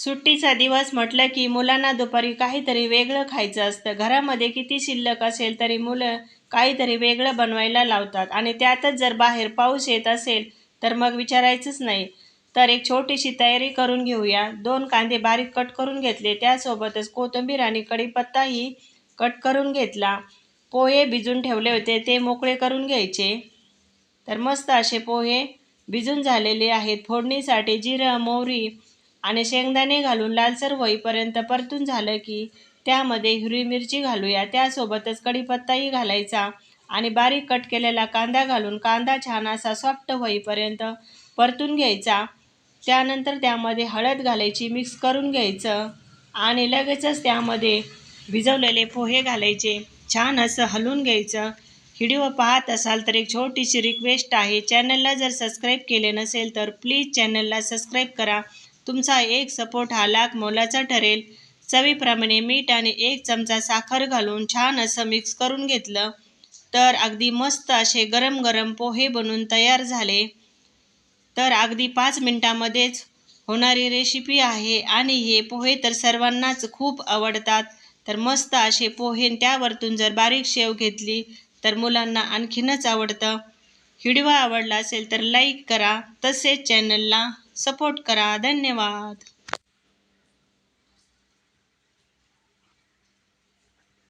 सुट्टीचा दिवस म्हटलं की मुलांना दुपारी काहीतरी वेगळं खायचं असतं. घरामध्ये किती शिल्लक असेल तरी मुलं काहीतरी वेगळं बनवायला लावतात आणि त्यातच जर बाहेर पाऊस येत असेल तर मग विचारायचंच नाही. तर एक छोटीशी तयारी करून घेऊया. 2 कांदे बारीक कट करून घेतले. त्यासोबतच कोथिंबीर आणि कढीपत्ताही कट करून घेतला. पोहे भिजून ठेवले होते ते मोकळे करून घ्यायचे. तर मस्त असे पोहे भिजून झालेले आहेत. फोडणीसाठी जिरं, मोहरी आणि शेंगदाणे घालून लालसर होईपर्यंत परतून झालं की त्यामध्ये हिरवी मिरची घालूया. त्यासोबतच कढीपत्ताही घालायचा आणि बारीक कट केलेला कांदा घालून कांदा छान असा सॉफ्ट होईपर्यंत परतून घ्यायचा. त्यानंतर त्यामध्ये हळद घालायची, मिक्स करून घ्यायचं आणि लगेचच त्यामध्ये भिजवलेले पोहे घालायचे. छान असं हलवून घ्यायचं. व्हिडिओ पाहत असाल तर एक छोटीशी रिक्वेस्ट आहे, चॅनलला जर सबस्क्राईब केले नसेल तर प्लीज चॅनलला सबस्क्राईब करा. तुमचा एक सपोर्ट हा लाख मोलाचा ठरेल. चवीप्रमाणे मीठ आणि 1 चमचा साखर घालून छान असं मिक्स करून घेतलं तर अगदी मस्त असे गरम गरम पोहे बनून तयार झाले. तर अगदी 5 मिनिटांमध्येच होणारी रेसिपी आहे आणि हे पोहे तर सर्वांनाच खूप आवडतात. तर मस्त असे पोहे त्यावरतून जर बारीक शेव घेतली तर मुलांना आणखीनच आवडतं. व्हिडिओ आवडला असेल तर लाईक करा, तसेच चॅनलला सपोर्ट करा. धन्यवाद.